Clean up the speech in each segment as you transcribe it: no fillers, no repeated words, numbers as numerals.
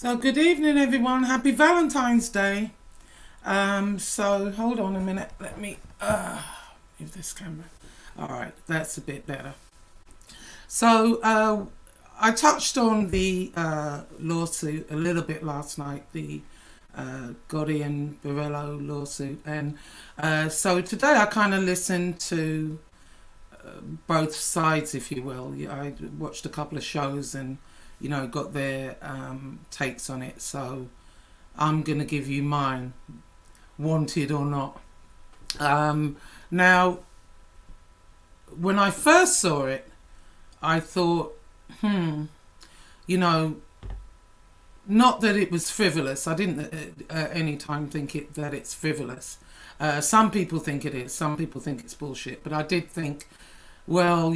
So good evening everyone, happy Valentine's Day. So hold on a minute, let me move this camera. Alright, that's a bit better. So I touched on the lawsuit a little bit last night, the Gotti and Borello lawsuit, and so today I kind of listened to both sides, if you will. I watched a couple of shows and got their takes on it, so I'm gonna give you mine, wanted or not. Now, when I first saw it, I thought, not that it was frivolous. I didn't at any time think that it's frivolous. Some people think it is. Some people think it's bullshit. But I did think, well,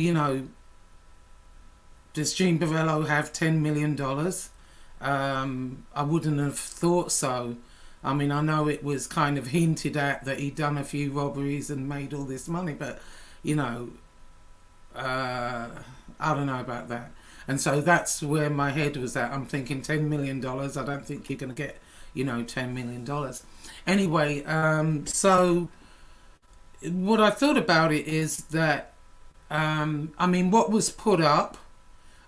does Gene Borello have $10 million? I wouldn't have thought so. I mean, I know it was kind of hinted at that he'd done a few robberies and made all this money, but, I don't know about that. And so that's where my head was at. I'm thinking $10 million. I don't think you're going to get, $10 million. Anyway, so what I thought about it is that, what was put up,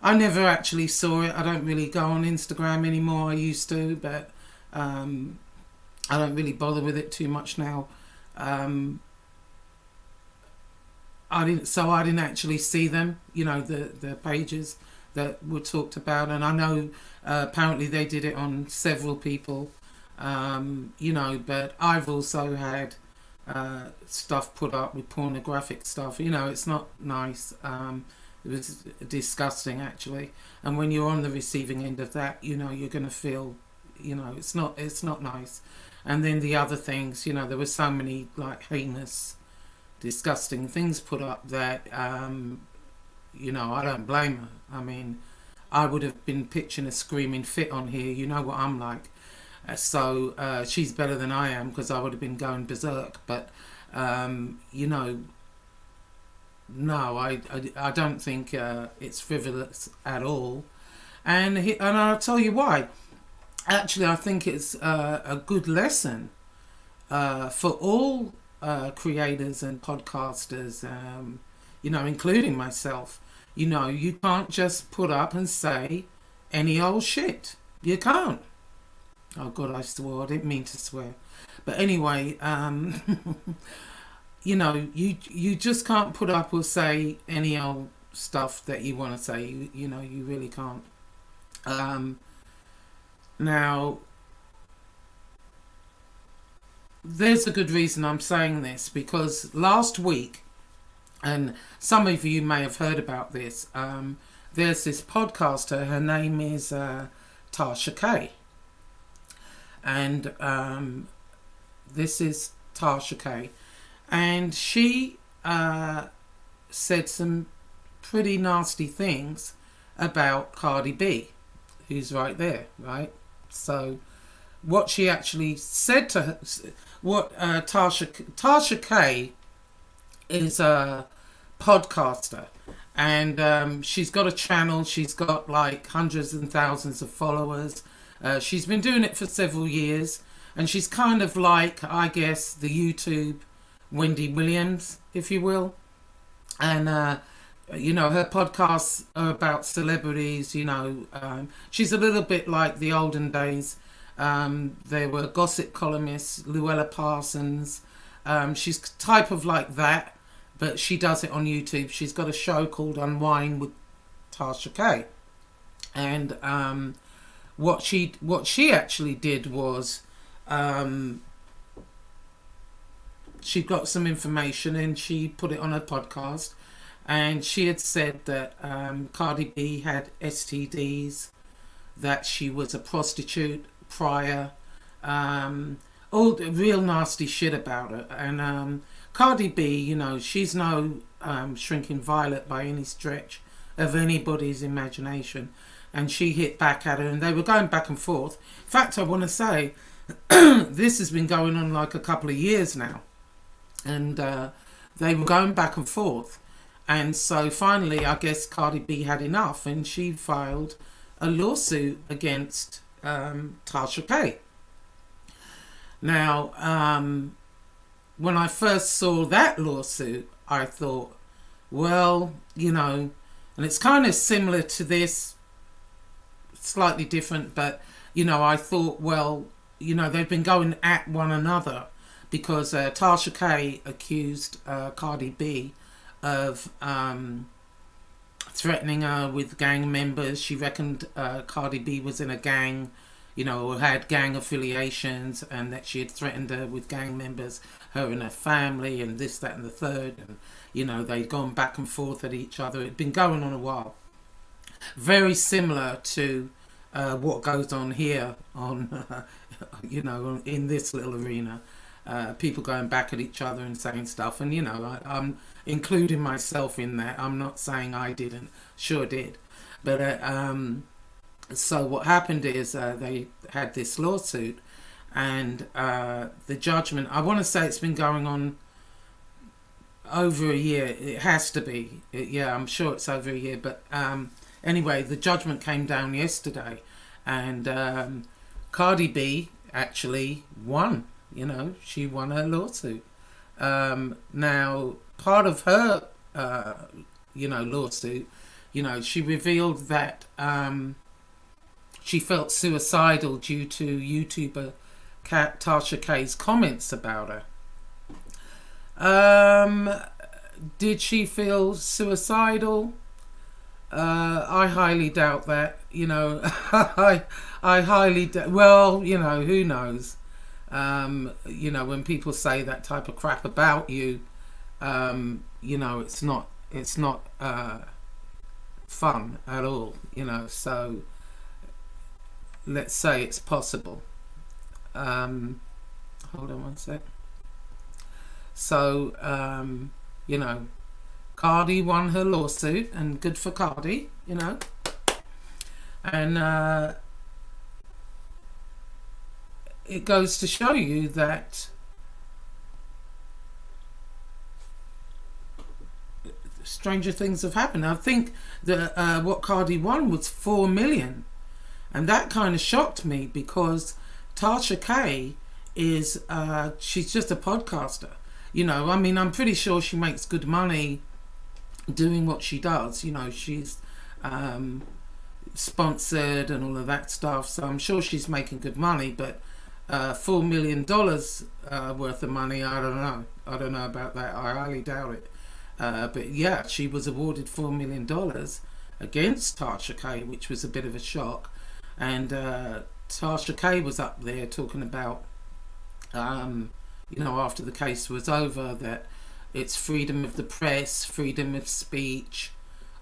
I never actually saw it. I don't really go on Instagram anymore. I used to, but I don't really bother with it too much now. I didn't actually see them, the pages that were talked about, and I know apparently they did it on several people, but I've also had stuff put up with pornographic stuff. It's not nice. It was disgusting, actually, and when you're on the receiving end of that, you're going to feel, it's not nice. And then the other things, there were so many heinous, disgusting things put up that I don't blame her. I mean, I would have been pitching a screaming fit on here. You know what I'm like. So she's better than I am, because I would have been going berserk. But no, I don't think it's frivolous at all, and I'll tell you why. Actually, I think it's a good lesson for all creators and podcasters, including myself. You can't just put up and say any old shit. You can't. Oh God, I swore. I didn't mean to swear. But anyway, you just can't put up or say any old stuff that you want to say. You really can't. Now, there's a good reason I'm saying this, because last week, and some of you may have heard about this, there's this podcaster, her name is Tasha K. And this is Tasha K. And she said some pretty nasty things about Cardi B, who's right there, right? So what she actually said to her, Tasha K is a podcaster, and she's got a channel. She's got hundreds and thousands of followers. She's been doing it for several years, and she's kind of I guess, the YouTube Wendy Williams, if you will. And her podcasts are about celebrities. She's a little bit like the olden days. There were gossip columnists, Luella Parsons. She's type of like that, but she does it on YouTube. She's got a show called Unwind with Tasha K. And what she actually did was she got some information and she put it on her podcast. And she had said that Cardi B had STDs, that she was a prostitute prior, all the real nasty shit about her. And Cardi B, she's no shrinking violet by any stretch of anybody's imagination. And she hit back at her, and they were going back and forth. In fact, I want to say, this has been going on a couple of years now. And they were going back and forth. And so finally, I guess Cardi B had enough, and she filed a lawsuit against Tasha K. Now, when I first saw that lawsuit, I thought, well, and it's kind of similar to this, slightly different, but, I thought, well, they've been going at one another because Tasha K accused Cardi B of threatening her with gang members. She reckoned Cardi B was in a gang, or had gang affiliations, and that she had threatened her with gang members, her and her family, and this, that, and the third. And, they'd gone back and forth at each other. It'd been going on a while. Very similar to what goes on here on, in this little arena. People going back at each other and saying stuff. And, I'm including myself in that. I'm not saying I didn't. Sure did. But so what happened is they had this lawsuit, and the judgment, I want to say it's been going on over a year. It has to be. Yeah, I'm sure it's over a year. But anyway, the judgment came down yesterday, and Cardi B actually won. She won her lawsuit. Now, part of her, lawsuit, she revealed that she felt suicidal due to YouTuber Tasha K's comments about her. Did she feel suicidal? I highly doubt that. I highly doubt. Well, who knows? When people say that type of crap about you, it's not fun at all. So let's say it's possible. Hold on one sec. So, Cardi won her lawsuit, and good for Cardi, and it goes to show you that stranger things have happened. I think that what Cardi won was $4 million, and that kind of shocked me because Tasha K is she's just a podcaster. I'm pretty sure she makes good money doing what she does. She's sponsored and all of that stuff, so I'm sure she's making good money. But $4 million worth of money, I don't know about that. I highly doubt it. But yeah, she was awarded $4 million against Tasha K, which was a bit of a shock. And Tasha K was up there talking about after the case was over, that it's freedom of the press, freedom of speech,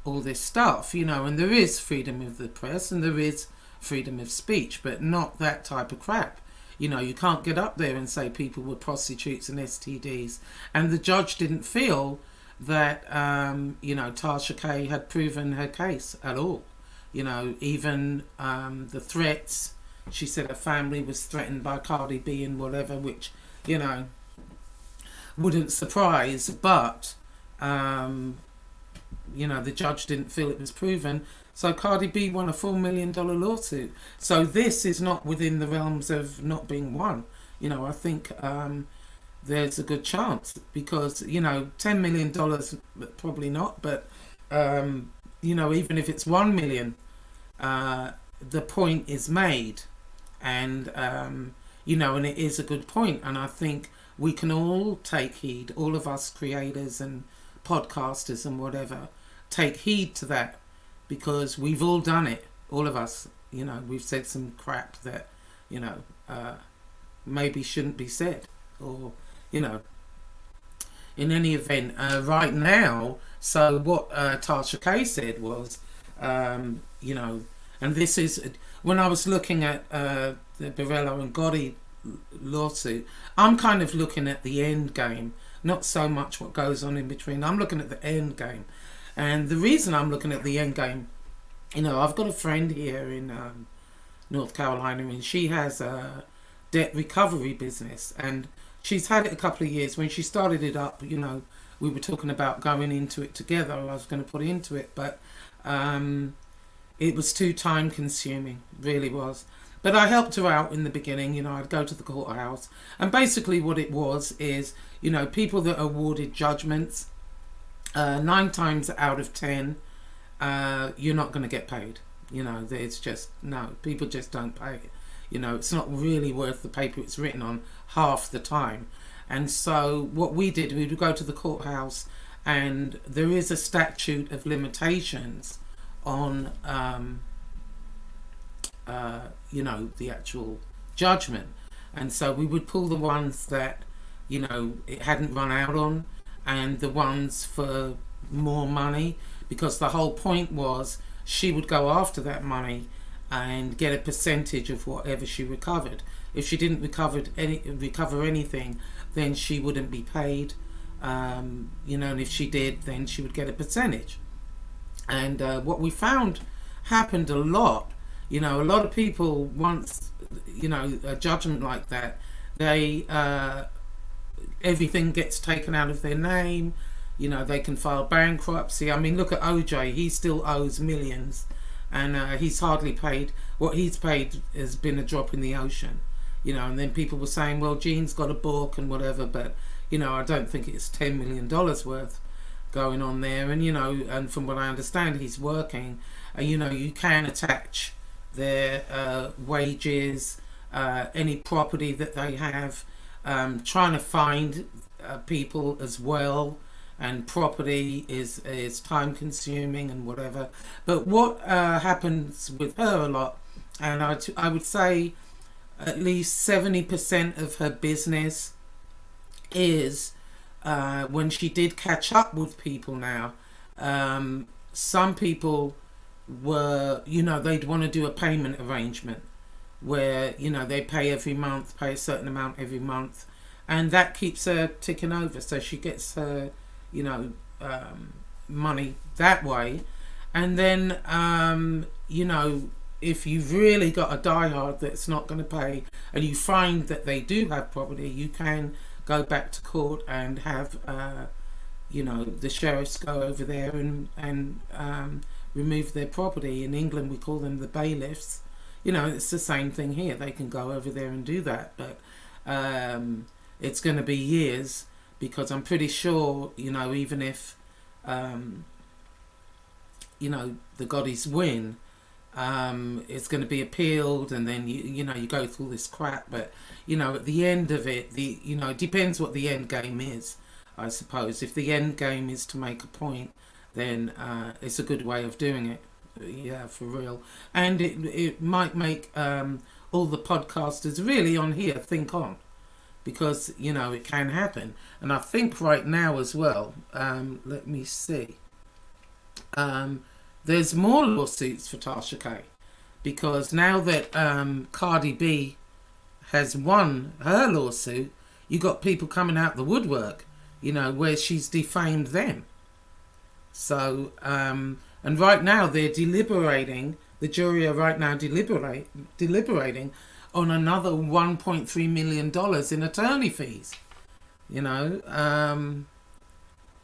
all this stuff, and there is freedom of the press and there is freedom of speech, but not that type of crap. You can't get up there and say people were prostitutes and STDs. And the judge didn't feel that, Tasha K had proven her case at all. Even the threats, she said her family was threatened by Cardi B and whatever, which, wouldn't surprise, but, the judge didn't feel it was proven. So Cardi B won a $4 million lawsuit. So this is not within the realms of not being won. I think there's a good chance because, $10 million, probably not, but, even if it's $1 million, the point is made. And, and it is a good point. And I think we can all take heed, all of us creators and podcasters and whatever, take heed to that, because we've all done it, all of us. We've said some crap that, maybe shouldn't be said, or, in any event, right now, so what Tasha K said was, and this is, when I was looking at the Borello and Gotti lawsuit, I'm kind of looking at the end game, not so much what goes on in between. I'm looking at the end game. And the reason I'm looking at the end game, I've got a friend here in North Carolina, and she has a debt recovery business, and she's had it a couple of years. When she started it up, we were talking about going into it together. I was going to put into it, but it was too time consuming, really was. But I helped her out in the beginning. I'd go to the courthouse, and basically what it was is, people that awarded judgments, 9 times out of 10, you're not going to get paid. It's just, no, people just don't pay it. It's not really worth the paper it's written on half the time. And so what we did, we would go to the courthouse, and there is a statute of limitations on, the actual judgment. And so we would pull the ones that, it hadn't run out on, and the ones for more money, because the whole point was she would go after that money and get a percentage of whatever she recovered. If she didn't recover anything, then she wouldn't be paid. And if she did, then she would get a percentage. And what we found happened a lot. A lot of people, once a judgment like that, they everything gets taken out of their name. They can file bankruptcy. I mean, look at OJ. He still owes millions, and he's hardly paid. What he's paid has been a drop in the ocean. And then people were saying, well, Gene's got a book and whatever, but I don't think it's $10 million worth going on there. And and from what I understand, he's working. You can attach their wages, any property that they have, trying to find people as well. And property is time consuming and whatever. But what happens with her a lot, and I would say at least 70% of her business is when she did catch up with people now. Some people were, they'd want to do a payment arrangement where, they pay every month, pay a certain amount every month, and that keeps her ticking over. So she gets her money that way. And then if you've really got a diehard that's not going to pay, and you find that they do have property, you can go back to court and have the sheriffs go over there and remove their property. In England we call them the bailiffs. It's the same thing here. They can go over there and do that, but it's going to be years, because I'm pretty sure, even if, the Gottis win, it's going to be appealed, and then, you go through this crap. But, at the end of it, it depends what the end game is, I suppose. If the end game is to make a point, then it's a good way of doing it. Yeah, for real. And it might make all the podcasters really on here think on. Because, it can happen. And I think right now as well, let me see. There's more lawsuits for Tasha K. Because now that Cardi B has won her lawsuit, you got people coming out the woodwork, where she's defamed them. So, and right now they're deliberating, the jury are right now deliberating on another $1.3 million in attorney fees,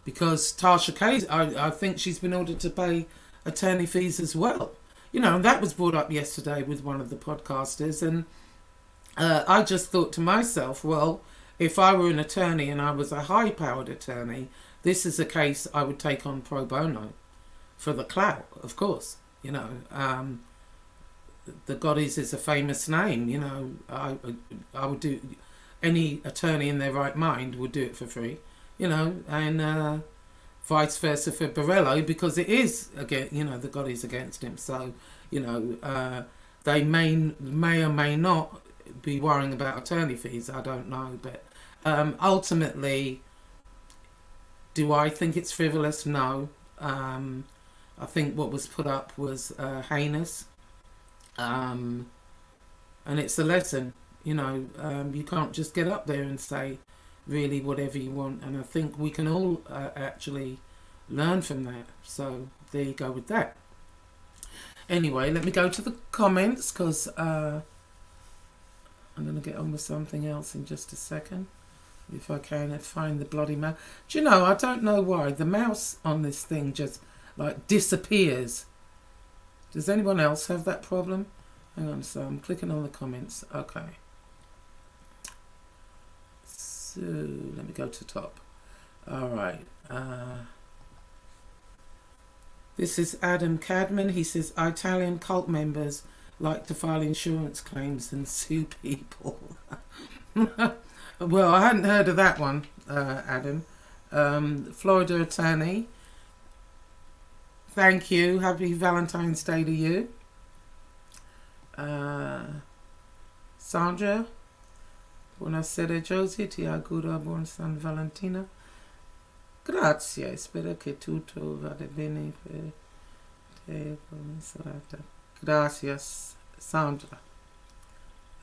because Tasha K, I think she's been ordered to pay attorney fees as well, and that was brought up yesterday with one of the podcasters, and I just thought to myself, well, if I were an attorney and I was a high-powered attorney, this is a case I would take on pro bono for the clout, of course, the Gottis is a famous name, I would do, any attorney in their right mind would do it for free, and vice versa for Borello, because it is, again, the Gottis against him. So, they may or may not be worrying about attorney fees, I don't know. But ultimately, do I think it's frivolous? No. I think what was put up was heinous. And it's a lesson, you can't just get up there and say really whatever you want, and I think we can all actually learn from that. So there you go with that. Anyway, let me go to the comments, because I'm going to get on with something else in just a second, if I can find the bloody mouse. Do you know, I don't know why the mouse on this thing just like disappears. Does anyone else have that problem? Hang on, so I'm clicking on the comments. Okay. So let me go to top. All right. This is Adam Cadman. He says Italian cult members like to file insurance claims and sue people. Well, I hadn't heard of that one, Adam. Florida attorney. Thank you. Happy Valentine's Day to you. Sandra. Buonasera Josie, ti auguro buon San Valentino. Grazie, spero che tutto vada bene per te come serata. Gracias, Sandra.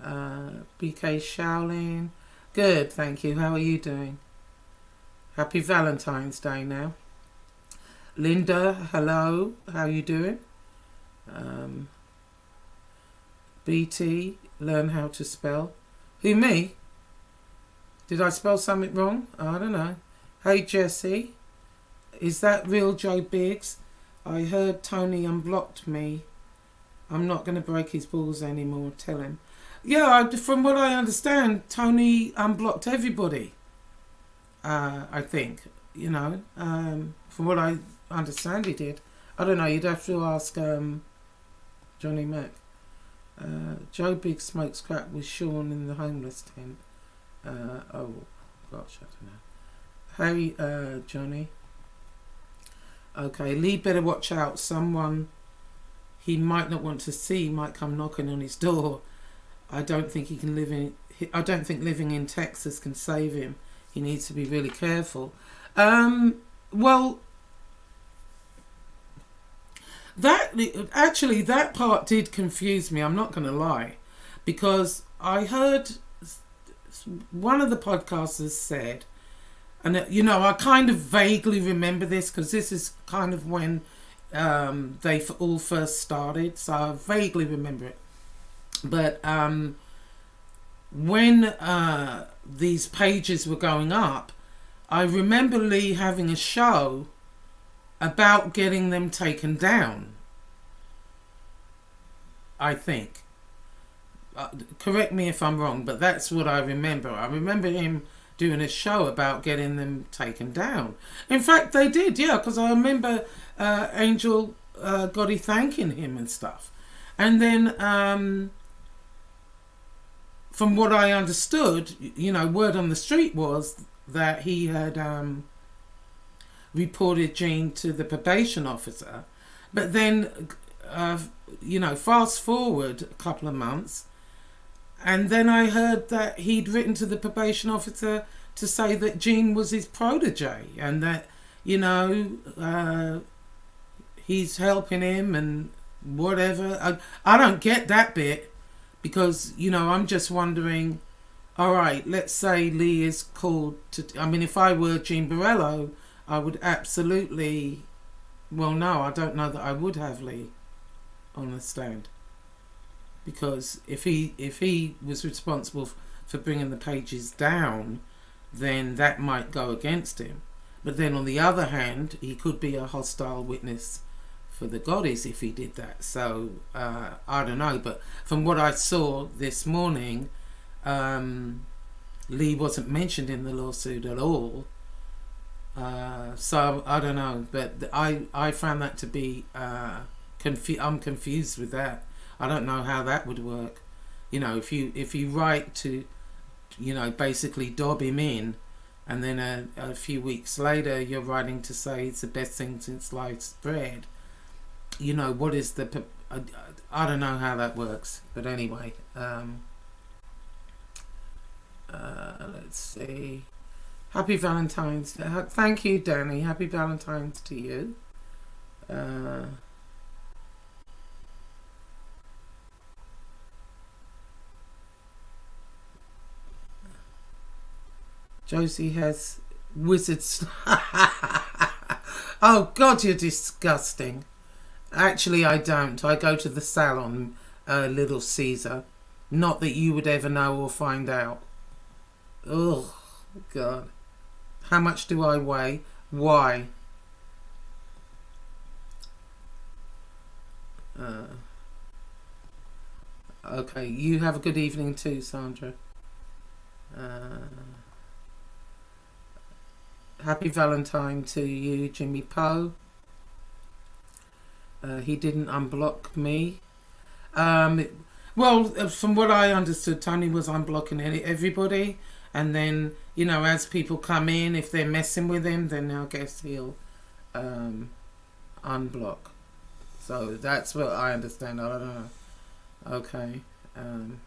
BK Shaolin. Good, thank you. How are you doing? Happy Valentine's Day now. Linda, hello. How are you doing? BT, learn how to spell. Who, me? Did I spell something wrong? I don't know. Hey, Jesse. Is that real Joe Biggs? I heard Tony unblocked me. I'm not going to break his balls anymore. Tell him. Yeah, from what I understand, Tony unblocked everybody. I think. You know. From what I understand, he did. I don't know. You'd have to ask Johnny Mac. Joe Biggs smokes crack with Sean in the homeless tent. Oh, gosh, I don't know. Hey, Johnny. Okay, Lee better watch out. Someone he might not want to see might come knocking on his door. I don't think living in Texas can save him. He needs to be really careful. Well, that part did confuse me. I'm not going to lie, because I heard one of the podcasters said, and you know, I kind of vaguely remember this because this is kind of when they all first started, so I vaguely remember it. But when these pages were going up, I remember Lee having a show about getting them taken down. I think. Correct me if I'm wrong, but that's what I remember. I remember him doing a show about getting them taken down. In fact, they did, yeah, because I remember Angel Gotti thanking him and stuff. And then, from what I understood, you know, word on the street was that he had reported Gene to the probation officer. But then, you know, fast forward a couple of months, and then I heard that he'd written to the probation officer to say that Gene was his protege and that, you know, he's helping him and whatever. I don't get that bit because, you know, I'm just wondering, all right, let's say Lee is called to... I mean, if I were Gene Borello, I would absolutely... Well, no, I don't know that I would have Lee on the stand. Because if he was responsible for bringing the pages down, then that might go against him. But then on the other hand, he could be a hostile witness for the Gottis if he did that. So I don't know. But from what I saw this morning, Lee wasn't mentioned in the lawsuit at all. So I don't know. But I found that to be I'm confused with that. I don't know how that would work. You know, if you write to, you know, basically dob him in, and then a few weeks later you're writing to say it's the best thing since sliced bread. You know, what is the... I don't know how that works. But anyway, let's see. Happy Valentine's Day. Thank you, Danny. Happy Valentine's to you. Josie has wizards. Oh God, you're disgusting. Actually, I don't. I go to the salon, Little Caesar. Not that you would ever know or find out. Oh God. How much do I weigh? Why? Okay, you have a good evening too, Sandra. Uh, Happy Valentine to you, Jimmy Poe. He didn't unblock me. Um, well, from what I understood, Tony was unblocking everybody, and then as people come in, if they're messing with him, then I guess he'll um, unblock. So that's what I understand. I don't know. Okay. Um,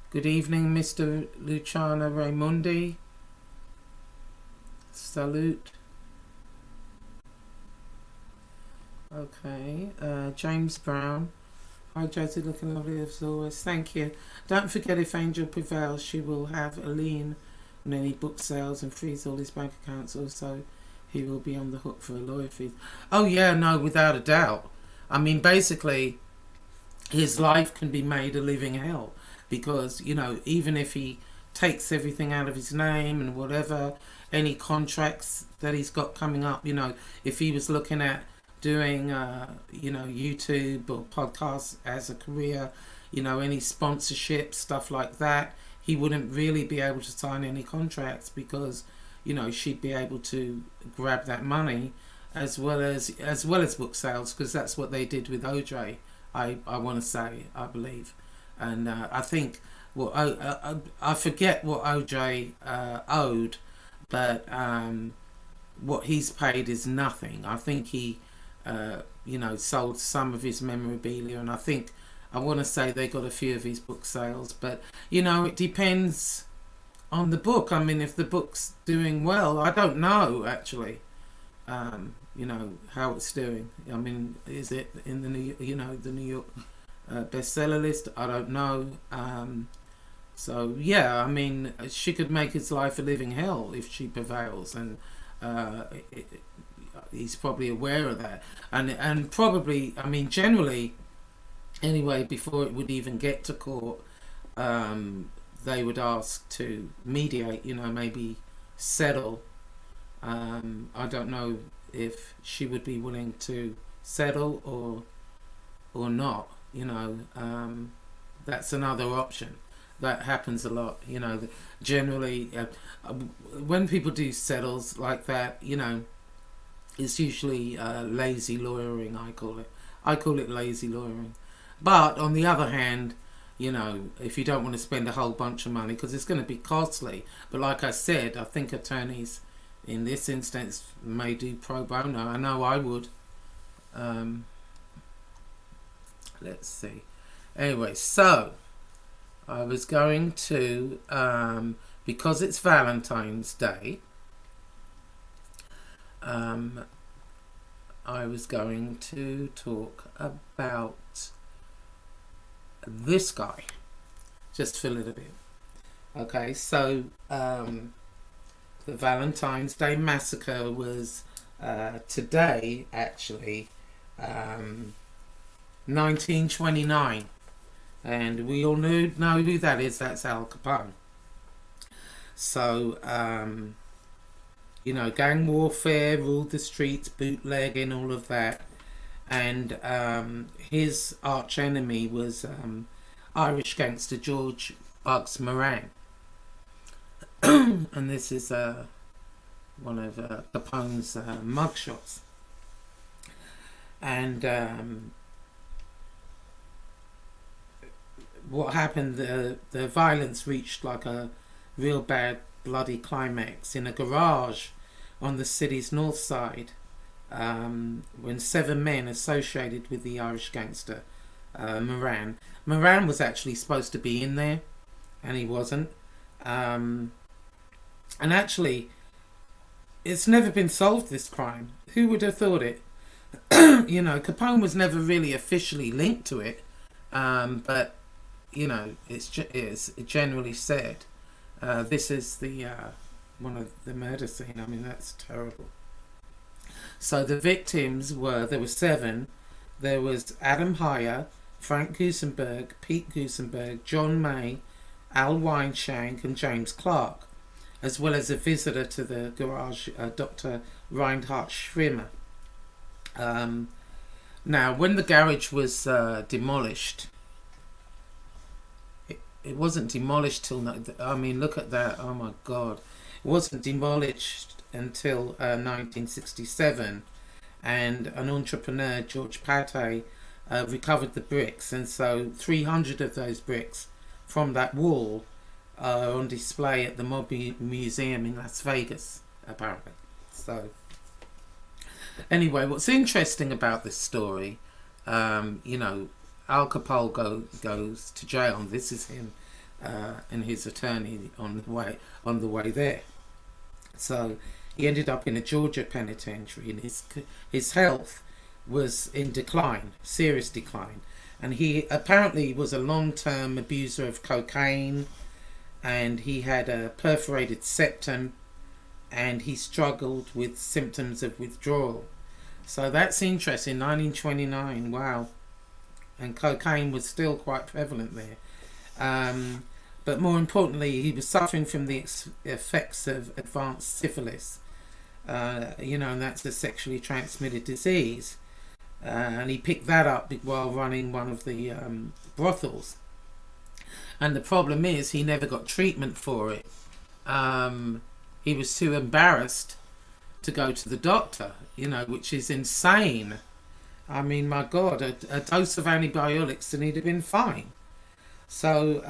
Good evening, Mr. Luciano Raimundi. Salute. Okay. James Brown. Hi, Josie, looking lovely as always. Thank you. Don't forget, if Angel prevails, she will have a lien on any book sales and freeze all his bank accounts. Also, he will be on the hook for a lawyer fee. Oh, yeah, no, without a doubt. I mean, basically, his life can be made a living hell because, even if he takes everything out of his name and whatever, any contracts that he's got coming up, if he was looking at doing, YouTube or podcasts as a career, any sponsorship, stuff like that, he wouldn't really be able to sign any contracts because, she'd be able to grab that money as well as book sales, because that's what they did with OJ. I want to say, I believe, and I think I forget what OJ owed, but what he's paid is nothing. I think he sold some of his memorabilia, and I want to say they got a few of his book sales, but it depends on the book. I mean, if the book's doing well, I don't know actually. How it's doing. I mean, is it in the New York bestseller list? I don't know. So yeah, I mean, she could make his life a living hell if she prevails, and he's probably aware of that, and probably, I mean, generally, anyway, before it would even get to court, they would ask to mediate, maybe settle. I don't know if she would be willing to settle or not. That's another option. That happens a lot. Generally, when people do settles like that, it's usually lazy lawyering. I call it lazy lawyering. But on the other hand, if you don't want to spend a whole bunch of money, because it's going to be costly. But like I said, I think attorneys in this instance may do pro bono. I know I would. Let's see. Anyway, so I was going to, because it's Valentine's Day, I was going to talk about this guy just for a little bit. Okay, so the Valentines Day Massacre was today, actually, 1929. And we all know who that is. That's Al Capone. So, gang warfare ruled the streets, bootlegging, all of that. And his arch enemy was Irish gangster George Bugs Moran. And this is one of Capone's mugshots. And what happened, the violence reached like a real bad bloody climax in a garage on the city's north side, when 7 men associated with the Irish gangster Moran was actually supposed to be in there, and he wasn't. And actually, it's never been solved, this crime. Who would have thought it? Capone was never really officially linked to it, but it's generally said. This is the one of the murder scene. I mean, that's terrible. So the victims there were 7. There was Adam Heyer, Frank Gusenberg, Pete Gusenberg, John May, Al Weinshank, and James Clark, as well as a visitor to the garage, Dr. Reinhard Schwimmer. Now, when the garage was demolished, it wasn't demolished till. I mean, look at that. Oh my God, it wasn't demolished until 1967, and an entrepreneur, George Pate, recovered the bricks, and so 300 of those bricks from that wall are on display at the Mobby Museum in Las Vegas, apparently. So anyway, what's interesting about this story, you know, Al Capone goes to jail, and this is him and his attorney on the way there. So he ended up in a Georgia penitentiary, and his health was in decline, serious decline, and he apparently was a long-term abuser of cocaine, and he had a perforated septum, and he struggled with symptoms of withdrawal. So that's interesting. 1929, wow. And cocaine was still quite prevalent there. But more importantly, he was suffering from the effects of advanced syphilis. You know, and that's a sexually transmitted disease. And he picked that up while running one of the brothels. And the problem is, he never got treatment for it. He was too embarrassed to go to the doctor, you know, which is insane. I mean, my God, a dose of antibiotics and he'd have been fine. So,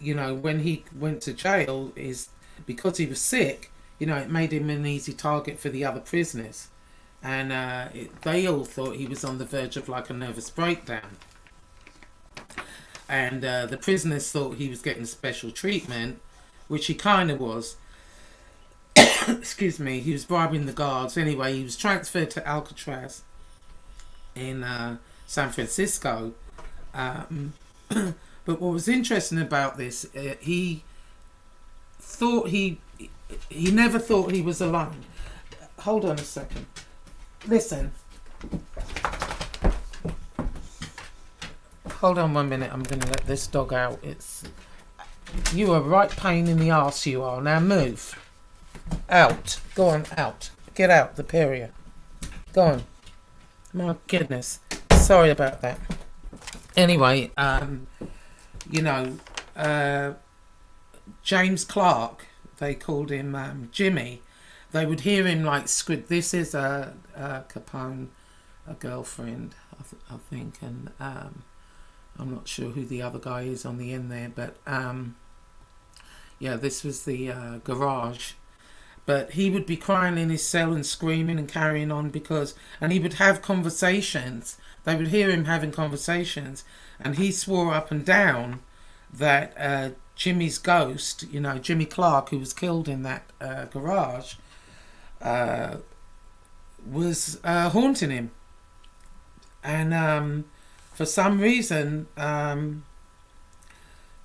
you know, when he went to jail, because he was sick, you know, it made him an easy target for the other prisoners. And they all thought he was on the verge of like a nervous breakdown. And the prisoners thought he was getting special treatment, which he kind of was. Excuse me, he was bribing the guards. Anyway, he was transferred to Alcatraz in San Francisco. But what was interesting about this, he never thought he was alone. Hold on a second. Listen. Hold on 1 minute. I'm going to let this dog out. You are a right pain in the arse, you are. Now move. Out. Go on, out. Get out, the period. Go on. My goodness. Sorry about that. Anyway, you know, James Clark, they called him Jimmy. They would hear him like squid. This is a Capone, a girlfriend, I think, and I'm not sure who the other guy is on the end there, but yeah, this was the garage. But he would be crying in his cell and screaming and carrying on and he would have conversations. They would hear him having conversations, and he swore up and down that Jimmy's ghost, you know, Jimmy Clark, who was killed in that garage, was haunting him. And for some reason,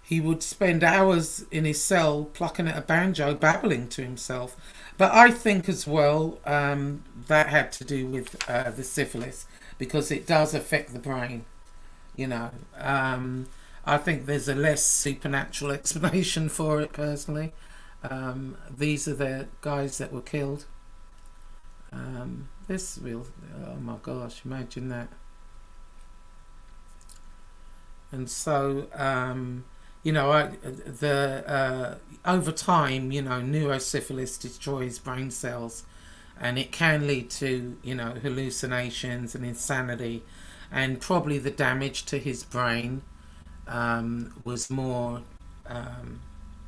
he would spend hours in his cell plucking at a banjo, babbling to himself. But I think as well that had to do with the syphilis, because it does affect the brain, you know. I think there's a less supernatural explanation for it, personally. These are the guys that were killed. Oh my gosh, imagine that. And so, you know, over time, you know, neurosyphilis destroys brain cells, and it can lead to, you know, hallucinations and insanity, and probably the damage to his brain was more,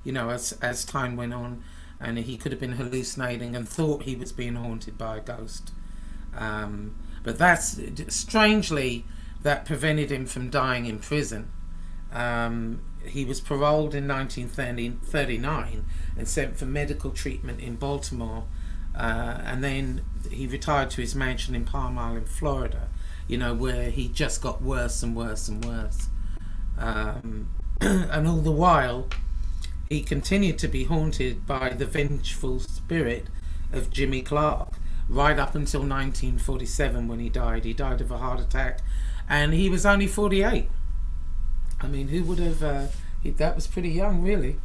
you know, as time went on, and he could have been hallucinating and thought he was being haunted by a ghost. But that's strangely, that prevented him from dying in prison. He was paroled in 1939 and sent for medical treatment in Baltimore, and then he retired to his mansion in Palm Island, Florida, you know, where he just got worse and worse and worse. And all the while, he continued to be haunted by the vengeful spirit of Jimmy Clark, right up until 1947 when he died. He died of a heart attack, and he was only 48. I mean, who would have... that was pretty young, really.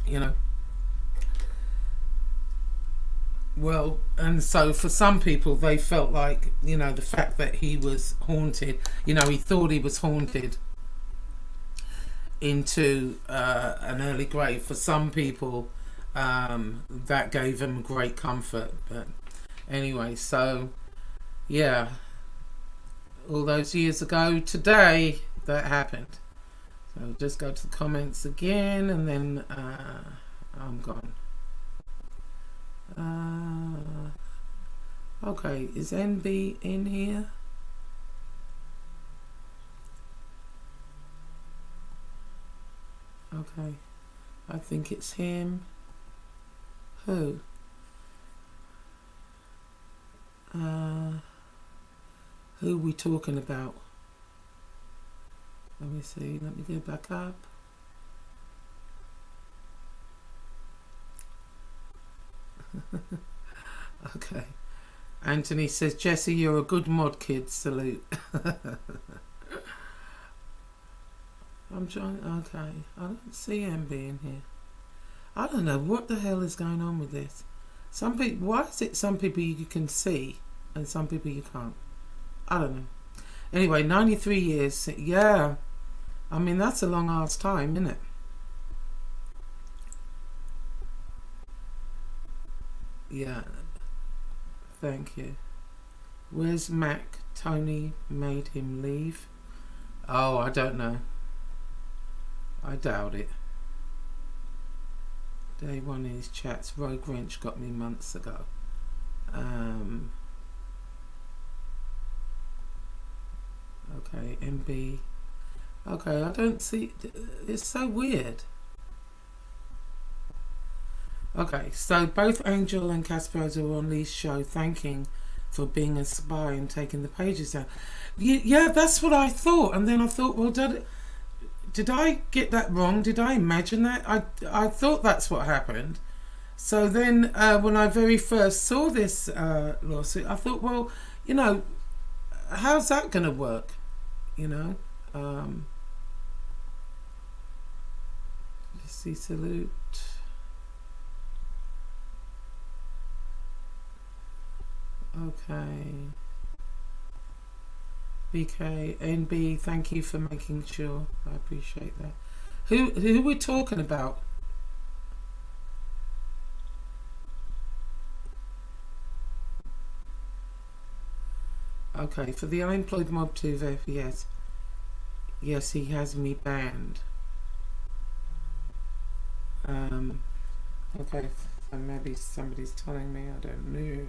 You know. Well, and so for some people, they felt like, the fact that he was haunted, he thought he was haunted into an early grave. For some people, that gave him great comfort. But anyway, so yeah, all those years ago today, that happened. So just go to the comments again, and then I'm gone. Okay, is NB in here? Okay, I think it's him. Who? Who are we talking about? Let me see, let me go back up. Okay. Anthony says, Jesse, you're a good mod kid. Salute. I'm trying. Okay. I don't see MB in here. I don't know what the hell is going on with this. Some people, why is it some people you can see and some people you can't? I don't know. Anyway, 93 years. Yeah. I mean, that's a long ass time, isn't it? Yeah. Thank you. Where's Mac? Tony made him leave. Oh, I don't know. I doubt it. Day one in his chats. Rogue Wrench got me months ago. Okay, MB. Okay, I don't see. It's so weird. Okay, so both Angel and Casperosa were on Lee's show thanking for being a spy and taking the pages down. Yeah, that's what I thought. And then I thought, well, did I get that wrong? Did I imagine that? I thought that's what happened. So then when I very first saw this lawsuit, I thought, well, how's that going to work? Let's see, salute. Okay. BK, NB, thank you for making sure. I appreciate that. Who we're talking about? Okay, for the unemployed mob 2 yes. Yes, he has me banned. Okay, so maybe somebody's telling me, I don't know.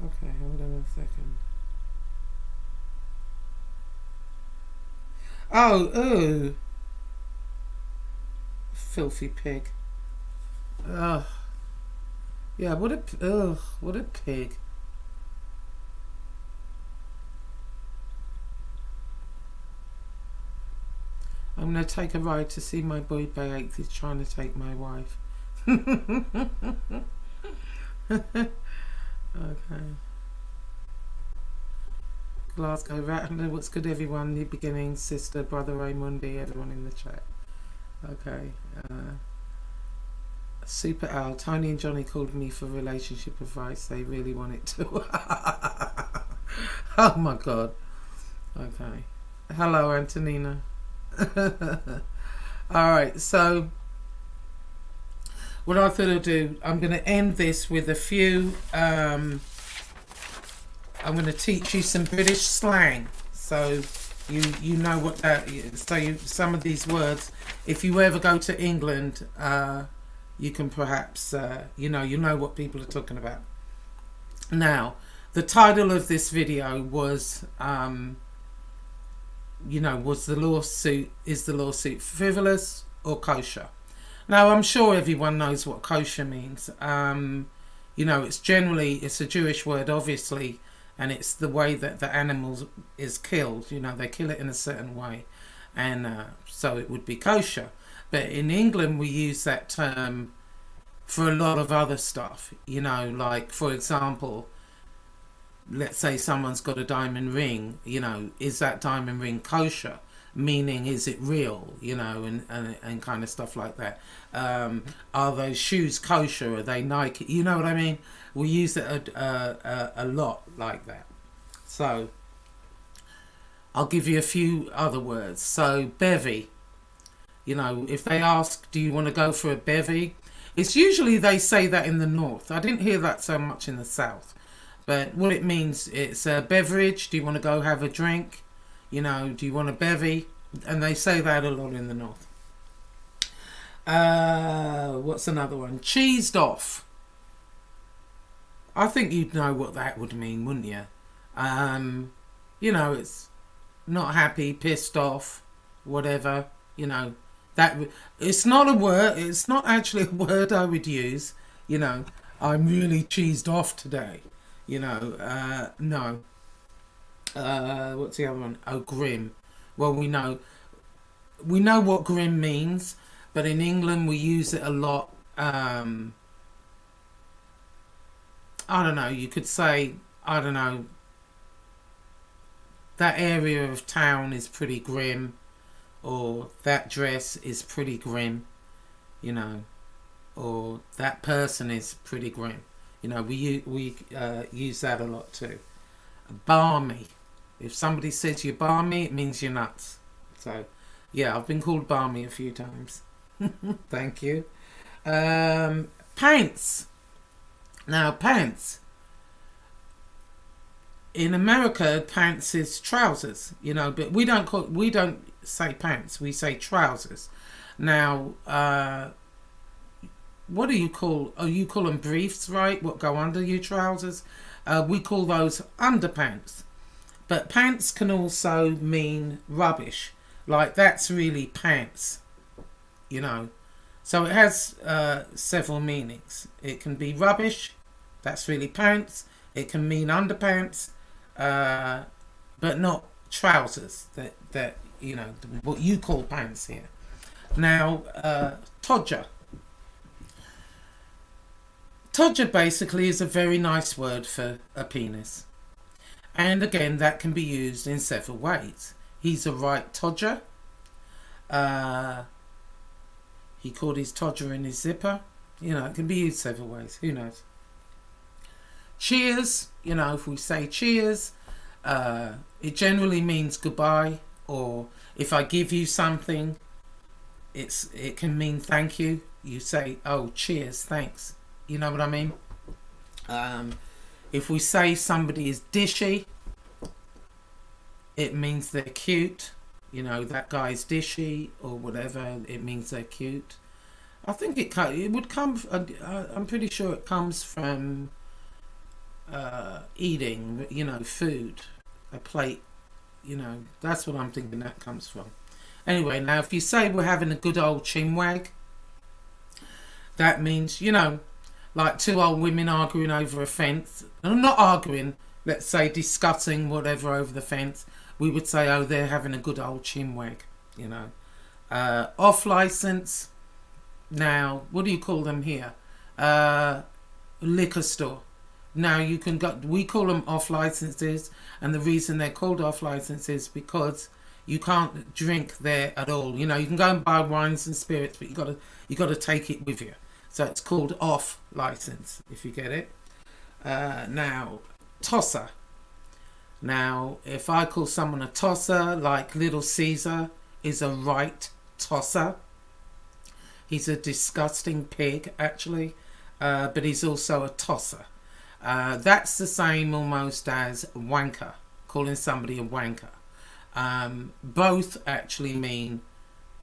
Okay, hold on a second. Oh, filthy pig. Ugh. Yeah, what a pig. I'm gonna take a ride to see my boy Bay 8th. He's trying to take my wife. Okay. Glasgow Rattler, what's good everyone? New beginning, sister, brother Raymundi, everyone in the chat. Okay. Super Al, Tony and Johnny called me for relationship advice. They really want it to. Oh my god. Okay. Hello, Antonina. Alright, so what I thought I'd do, I'm going to end this with a few, I'm going to teach you some British slang, so you know what that is. So some of these words, if you ever go to England, you can perhaps, you know what people are talking about. Now, the title of this video was, was the lawsuit frivolous or kosher? Now, I'm sure everyone knows what kosher means. It's a Jewish word, obviously, and it's the way that the animal is killed. They kill it in a certain way, and so it would be kosher. But in England, we use that term for a lot of other stuff. Like, for example, let's say someone's got a diamond ring, is that diamond ring kosher? meaning is it real, you know, and kind of stuff like that. Are those shoes kosher? Are they Nike? You know what I mean? We use it a lot like that. So I'll give you a few other words. So bevy, you know, if they ask, do you want to go for a bevy? It's usually they say that in the north. I didn't hear that so much in the south. But what it means, it's a beverage. Do you want to go have a drink? You know, do you want a bevy? And they say that a lot in the north. What's another one? Cheesed off. I think you'd know what that would mean, wouldn't you? You know, it's not happy, pissed off, whatever. You know, that it's not a word. It's not actually a word I would use. You know, I'm really cheesed off today. You know, no. What's the other one? Oh, grim. Well, we know what grim means, but in England we use it a lot. I don't know. You could say, I don't know, that area of town is pretty grim, or that dress is pretty grim, you know, or that person is pretty grim. You know, we use that a lot too. Balmy. If somebody says you're balmy, it means you're nuts. So, yeah, I've been called balmy a few times. Thank you. Pants. Now, pants. In America, pants is trousers, you know, but we don't say pants. We say trousers. Now, what do you call? Oh, you call them briefs, right? What go under your trousers? We call those underpants. But pants can also mean rubbish. Like, that's really pants, you know. So it has several meanings. It can be rubbish. That's really pants. It can mean underpants, but not trousers. That you know, what you call pants here. Now, todger. Todger basically is a very nice word for a penis. And again, that can be used in several ways. He's a right todger. He caught his todger in his zipper. You know, it can be used several ways. Who knows? Cheers. You know, if we say cheers, it generally means goodbye. Or if I give you something, it can mean thank you. You say, oh, cheers, thanks. You know what I mean? If we say somebody is dishy, it means they're cute. You know, that guy's dishy or whatever. It means they're cute. I think it would come. I'm pretty sure it comes from eating. You know, food, a plate. You know, that's what I'm thinking that comes from. Anyway, now if you say we're having a good old chinwag, that means, you know, like two old women arguing over a fence. And not arguing, let's say discussing whatever over the fence. We would say, oh, they're having a good old chinwag, you know. Off license. Now, what do you call them here? Liquor store. Now you can go. We call them off licenses, and the reason they're called off licenses is because you can't drink there at all. You know, you can go and buy wines and spirits, but you got to take it with you. So it's called off license, if you get it. Now, tosser. Now, if I call someone a tosser, like Little Caesar is a right tosser. He's a disgusting pig, actually, but he's also a tosser. That's the same almost as wanker, calling somebody a wanker. Both actually mean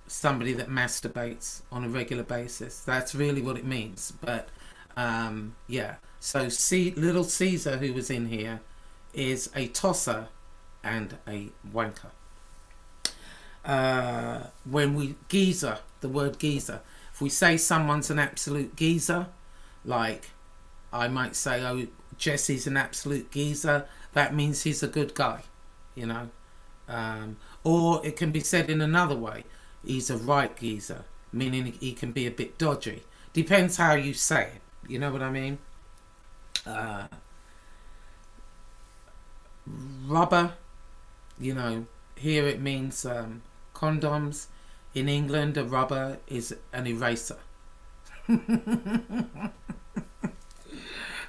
somebody that masturbates on a regular basis. That's really what it means. But yeah, so Little Caesar, who was in here, is a tosser and a wanker. When we geezer, the word geezer, if we say someone's an absolute geezer, like I might say, oh, Jesse's an absolute geezer, that means he's a good guy, you know. Or it can be said in another way, he's a right geezer, meaning he can be a bit dodgy. Depends how you say it, you know what I mean? Rubber, you know, here it means condoms. In England, a rubber is an eraser.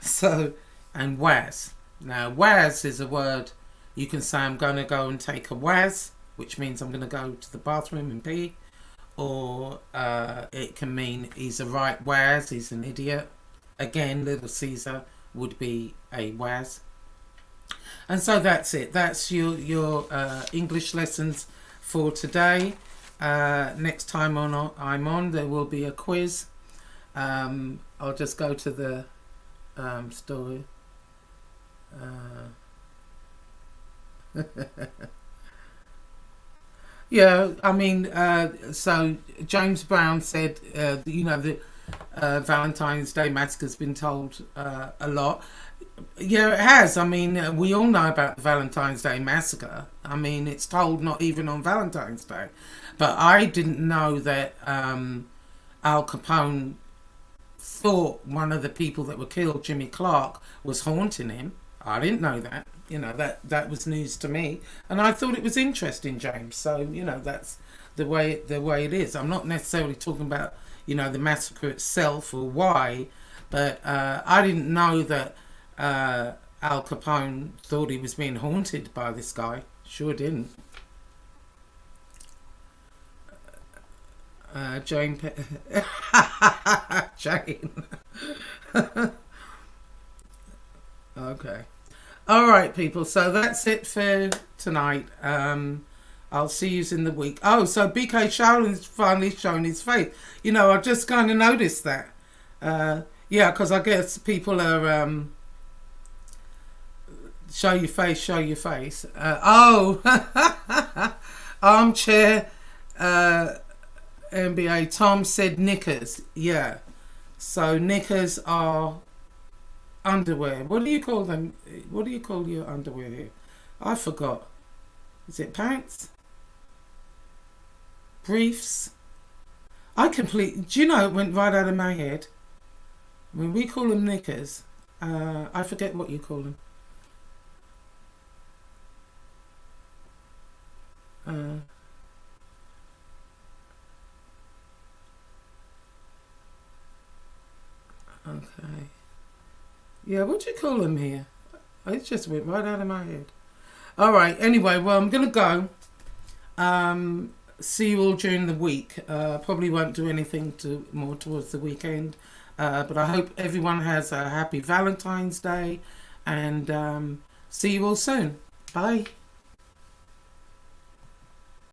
So, and waz. Now, waz is a word you can say, I'm going to go and take a waz, which means I'm going to go to the bathroom and pee. Or it can mean he's a right waz, he's an idiot. Again, Little Caesar would be a waz. And so that's it. That's your English lessons for today. Next time I'm on, there will be a quiz. I'll just go to the story. Yeah, I mean, so James Brown said, the Valentine's Day Massacre has been told a lot. Yeah, it has. I mean, we all know about the Valentine's Day Massacre. I mean, it's told not even on Valentine's Day. But I didn't know that Al Capone thought one of the people that were killed, Jimmy Clark, was haunting him. I didn't know that. That was news to me, and I thought it was interesting, James. So that's the way it is. I'm not necessarily talking about the massacre itself or why, but I didn't know that Al Capone thought he was being haunted by this guy. Sure didn't. Jane. Jane. Okay. All right, people. So that's it for tonight. I'll see you in the week. Oh, so BK Shaolin's finally shown his face. I just kind of noticed that. Yeah, because I guess people are show your face. Armchair NBA. Tom said knickers. Yeah. So knickers are underwear. What do you call them? What do you call your underwear here? I forgot. Is it pants? Briefs? Do you know, it went right out of my head. When we call them knickers, I forget what you call them. Okay. Yeah, what do you call them here? It just went right out of my head. All right. Anyway, well, I'm going to go. See you all during the week. Probably won't do anything more towards the weekend. But I hope everyone has a happy Valentine's Day. And see you all soon. Bye.